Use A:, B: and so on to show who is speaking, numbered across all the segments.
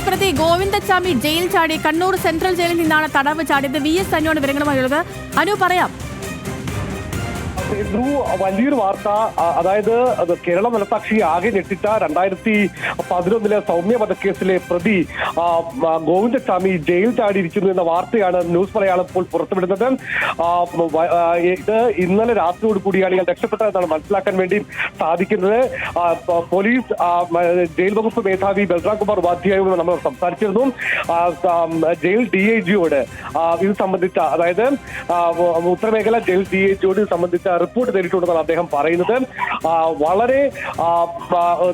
A: വധക്കേസ് പ്രതി ഗോവിന്ദച്ചാമി ജയിൽ ചാടി. കണ്ണൂർ സെൻട്രൽ ജയിലിൽ നിന്നാണ് തടവ് ചാടിയത്. VS അനുവാണ് വിവരങ്ങളുമായുള്ളത്. അനു, പറയാം.
B: വലിയൊരു വാർത്ത. അതായത് കേരള മനസാക്ഷി ആകെ ഞെട്ടിച്ച 2011 സൗമ്യ വധക്കേസിലെ പ്രതി ഗോവിന്ദച്ചാമി ജയിൽ ചാടിയിരിക്കുന്നു എന്ന വാർത്തയാണ് ന്യൂസ് മലയാളം ഇപ്പോൾ പുറത്തുവിടുന്നത്. ഇത് ഇന്നലെ രാത്രിയോട് കൂടിയാണ് ഇയാൾ രക്ഷപ്പെട്ടതെന്നാണ് മനസ്സിലാക്കാൻ വേണ്ടി സാധിക്കുന്നത്. പോലീസ് ജയിൽ വകുപ്പ് മേധാവി ബൽറാം കുമാർ ഉപാധ്യായോട് നമ്മൾ സംസാരിച്ചിരുന്നു. ജയിൽ DIGയോട് ഇത് സംബന്ധിച്ച, അതായത് ഉത്തരമേഖല ജയിൽ DIGയോട് ഇത് സംബന്ധിച്ച റിപ്പോർട്ട് തേടിയിട്ടുണ്ടെന്നാണ് അദ്ദേഹം പറയുന്നത്. വളരെ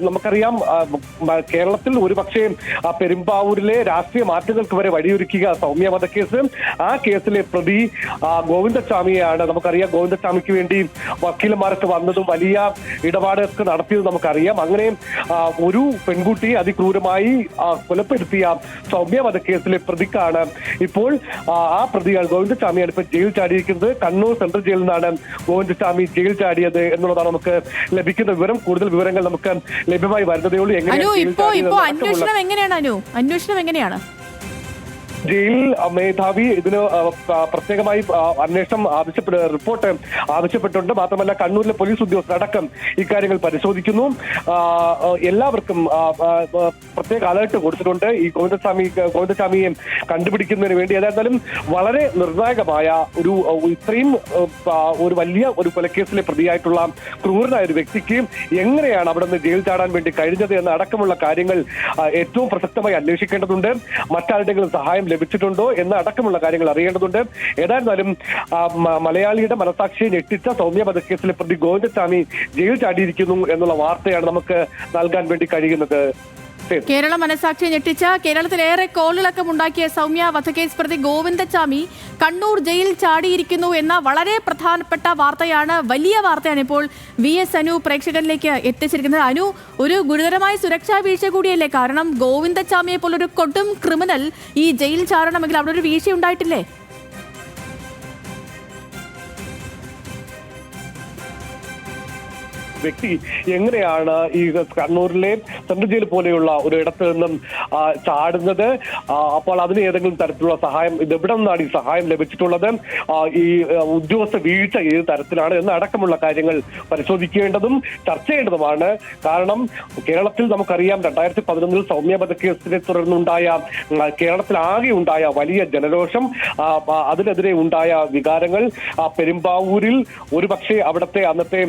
B: നമുക്കറിയാം, കേരളത്തിൽ ഒരുപക്ഷെ പെരുമ്പാവൂരിലെ രാഷ്ട്രീയ മാറ്റങ്ങൾക്ക് വരെ വഴിയൊരുക്കിയ സൗമ്യ വധക്കേസ്, ആ കേസിലെ പ്രതി ഗോവിന്ദച്ചാമിയാണ്. നമുക്കറിയാം, ഗോവിന്ദച്ചാമിക്ക് വേണ്ടി വക്കീലന്മാരൊക്കെ വന്നതും വലിയ ഇടപാടൊക്കെ നടത്തിയതും നമുക്കറിയാം. അങ്ങനെ ഒരു പെൺകുട്ടിയെ അതിക്രൂരമായി കൊലപ്പെടുത്തിയ സൗമ്യ വധക്കേസിലെ പ്രതിക്കാണ് ഇപ്പോൾ ആ പ്രതികൾ ഗോവിന്ദച്ചാമിയാണ് ഇപ്പോൾ ജയിൽ ചാടിയിരിക്കുന്നത്. കണ്ണൂർ സെൻട്രൽ ജയിലിൽ നിന്നാണ് ഗോവിന്ദച്ചാമി ജയിൽ ചാടിയത് എന്നുള്ളതാണ് നമുക്ക് ലഭിക്കുന്ന വിവരം. കൂടുതൽ വിവരങ്ങൾ നമുക്ക് ലഭ്യമായി വരുന്നതേ ഉള്ളൂ.
A: അന്വേഷണം എങ്ങനെയാണ്?
B: ജയിൽ മേധാവി ഇതിന് പ്രത്യേകമായി അന്വേഷണം റിപ്പോർട്ട് ആവശ്യപ്പെട്ടിട്ടുണ്ട്. മാത്രമല്ല, കണ്ണൂരിലെ പോലീസ് ഉദ്യോഗസ്ഥരടക്കം ഇക്കാര്യങ്ങൾ പരിശോധിക്കുന്നു. എല്ലാവർക്കും പ്രത്യേക അലേർട്ട് കൊടുത്തിട്ടുണ്ട് ഈ ഗോവിന്ദച്ചാമിയെ കണ്ടുപിടിക്കുന്നതിന് വേണ്ടി. ഏതായാലും വളരെ നിർണായകമായ ഇത്രയും ഒരു വലിയ ഒരു കൊലക്കേസിലെ പ്രതിയായിട്ടുള്ള ക്രൂരനായ ഒരു വ്യക്തിക്ക് എങ്ങനെയാണ് അവിടെ നിന്ന് ജയിൽ ചാടാൻ വേണ്ടി കഴിഞ്ഞത് എന്ന അടക്കമുള്ള കാര്യങ്ങൾ ഏറ്റവും പ്രസക്തമായി അന്വേഷിക്കേണ്ടതുണ്ട്. മറ്റാരുടെങ്കിലും സഹായം ലഭിച്ചിട്ടുണ്ടോ എന്ന അടക്കമുള്ള കാര്യങ്ങൾ അറിയേണ്ടതുണ്ട്. ഏതായിരുന്നാലും മലയാളിയുടെ മനസാക്ഷിയെ ഞെട്ടിച്ച സൗമ്യ വധക്കേസിലെ പ്രതി ഗോവിന്ദച്ചാമി ജയിൽ ചാടിയിരിക്കുന്നു എന്നുള്ള വാർത്തയാണ് നമുക്ക് നൽകാൻ വേണ്ടി കഴിയുന്നത്.
A: കേരള മനസാക്ഷിയെ ഞെട്ടിച്ച, കേരളത്തിലേറെ കോളിളക്കം ഉണ്ടാക്കിയ സൗമ്യ വധക്കേസ് പ്രതി ഗോവിന്ദച്ചാമി കണ്ണൂർ ജയിൽ ചാടിയിരിക്കുന്നു എന്ന വളരെ പ്രധാനപ്പെട്ട വാർത്തയാണ്, വലിയ വാർത്തയാണ് ഇപ്പോൾ VS അനു പ്രേക്ഷകരിലേക്ക് എത്തിച്ചിരിക്കുന്നത്. അനു, ഒരു ഗുരുതരമായ സുരക്ഷാ വീഴ്ച കൂടിയല്ലേ? കാരണം ഗോവിന്ദച്ചാമിയെ പോലൊരു കൊടും ക്രിമിനൽ ഈ ജയിൽ ചാടണമെങ്കിൽ അവിടെ ഒരു വീഴ്ച ഉണ്ടായിട്ടില്ലേ?
B: വ്യക്തി എങ്ങനെയാണ് ഈ കണ്ണൂരിലെ സെൻട്രൽ ജയിൽ പോലെയുള്ള ഒരു ഇടത്ത് നിന്നും ചാടുന്നത്? അപ്പോൾ അതിന് ഏതെങ്കിലും തരത്തിലുള്ള സഹായം, ഇതെവിടെ നിന്നാണ് ഈ സഹായം ലഭിച്ചിട്ടുള്ളത്? ഈ ഉദ്യോഗസ്ഥ വീഴ്ച ഏത് തരത്തിലാണ് എന്ന അടക്കമുള്ള കാര്യങ്ങൾ പരിശോധിക്കേണ്ടതും ചർച്ച ചെയ്യേണ്ടതുമാണ്. കാരണം കേരളത്തിൽ നമുക്കറിയാം, 2011 സൗമ്യ വധക്കേസിനെ തുടർന്നുണ്ടായ, കേരളത്തിൽ ആകെ ഉണ്ടായ വലിയ ജനരോഷം, അതിനെതിരെ ഉണ്ടായ വികാരങ്ങൾ, പെരുമ്പാവൂരിൽ ഒരുപക്ഷെ അവിടുത്തെ അന്നത്തെ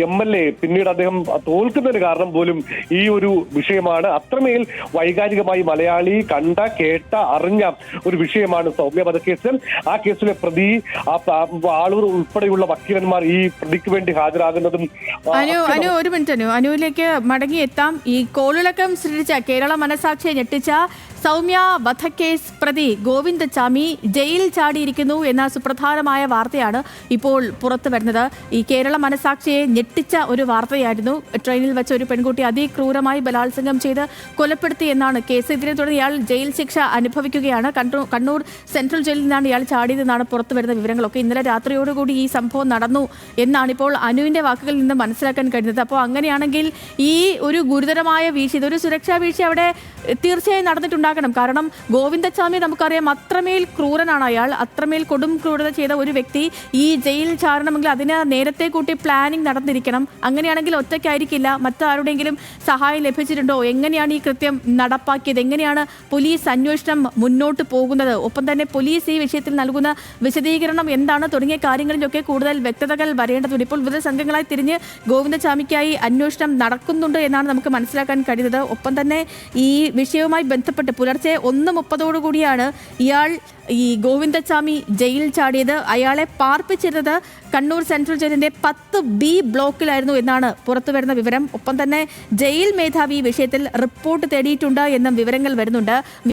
B: MLA പിന്നീട് അദ്ദേഹം തോൽക്കുന്നതിന് കാരണം പോലും ഈ ഒരു വിഷയമാണ്. അത്രമേൽ വൈകാരികമായി മലയാളി കണ്ട, കേട്ട, അറിഞ്ഞ ഒരു വിഷയമാണ് സൗമ്യ വധക്കേസ്. ആ കേസിലെ പ്രതി, ആളൂർ ഉൾപ്പെടെയുള്ള വക്കീലന്മാർ ഈ പ്രതിക്ക് വേണ്ടി ഹാജരാകുന്നതും.
A: ഒരു മിനിറ്റ് അനുവിലേക്ക് മടങ്ങിയെത്താം. ഈ കോളിളക്കം സൃഷ്ടിച്ച, കേരള മനസാക്ഷിയെ ഞെട്ടിച്ച സൗമ്യ വധക്കേസ് പ്രതി ഗോവിന്ദച്ചാമി ജയിൽ ചാടിയിരിക്കുന്നു എന്ന സുപ്രധാനമായ വാർത്തയാണ് ഇപ്പോൾ പുറത്തു വരുന്നത്. ഈ കേരള മനസാക്ഷിയെ ഞെട്ടിച്ച ഒരു വാർത്തയായിരുന്നു. ട്രെയിനിൽ വെച്ച ഒരു പെൺകുട്ടി അതിക്രൂരമായി ബലാത്സംഗം ചെയ്ത് കൊലപ്പെടുത്തി എന്നാണ് കേസ്. ഇതിനെ തുടർന്ന് ഇയാൾ ജയിൽ ശിക്ഷ അനുഭവിക്കുകയാണ്. കണ്ണൂർ സെൻട്രൽ ജയിലിൽ നിന്നാണ് ഇയാൾ ചാടിയതെന്നാണ് പുറത്തു വരുന്ന വിവരങ്ങളൊക്കെ. ഇന്നലെ രാത്രിയോടുകൂടി ഈ സംഭവം നടന്നു എന്നാണ് ഇപ്പോൾ അനുവിന്റെ വാക്കുകളിൽ നിന്ന് മനസ്സിലാക്കാൻ കഴിയുന്നത്. അപ്പോൾ അങ്ങനെയാണെങ്കിൽ ഈ ഒരു ഗുരുതരമായ വീഴ്ച, ഇതൊരു സുരക്ഷാ വീഴ്ച അവിടെ തീർച്ചയായും നടന്നിട്ടുണ്ടാകണം. കാരണം ഗോവിന്ദച്ചാമി നമുക്കറിയാം, അത്രമേൽ ക്രൂരനാണ് അയാൾ. അത്രമേൽ കൊടും ക്രൂരത ചെയ്ത ഒരു വ്യക്തി ഈ ജയിൽ ചാടണമെങ്കിൽ അതിന് നേരത്തെ കൂട്ടി പ്ലാനിങ് നടന്നിരിക്കണം. അങ്ങനെയാണെങ്കിൽ ഒറ്റയ്ക്കായിരിക്കില്ല, മറ്റാരുടെയെങ്കിലും സഹായം ലഭിച്ചിട്ടുണ്ടോ? എങ്ങനെയാണ് ഈ കൃത്യം നടപ്പാക്കിയത്? എങ്ങനെയാണ് പോലീസ് അന്വേഷണം മുന്നോട്ട് പോകുന്നത്? ഒപ്പം തന്നെ പോലീസ് ഈ വിഷയത്തിൽ നൽകുന്ന വിശദീകരണം എന്താണ്? തുടങ്ങിയ കാര്യങ്ങളിലൊക്കെ കൂടുതൽ വ്യക്തതകൾ വരേണ്ടതുണ്ട്. ഇപ്പോൾ വിവിധ സംഘങ്ങളായി തിരിഞ്ഞ് ഗോവിന്ദച്ചാമിക്കായി അന്വേഷണം നടക്കുന്നുണ്ട് എന്നാണ് നമുക്ക് മനസ്സിലാക്കാൻ കഴിയുന്നത്. ഒപ്പം തന്നെ ഈ വിഷയവുമായി ബന്ധപ്പെട്ട് പുലർച്ചെ 1:30 ഇയാൾ, ഈ ഗോവിന്ദച്ചാമി ജയിൽ ചാടിയത്. അയാളെ പാർപ്പിച്ചിരുന്നത് കണ്ണൂർ സെൻട്രൽ ജയിലിന്റെ 10B ബ്ലോക്കിലായിരുന്നു എന്നാണ് പുറത്തുവരുന്ന വിവരം. ഒപ്പം തന്നെ ജയിൽ മേധാവി വിഷയത്തിൽ റിപ്പോർട്ട് തേടിയിട്ടുണ്ട് എന്നും വിവരങ്ങൾ വരുന്നുണ്ട്.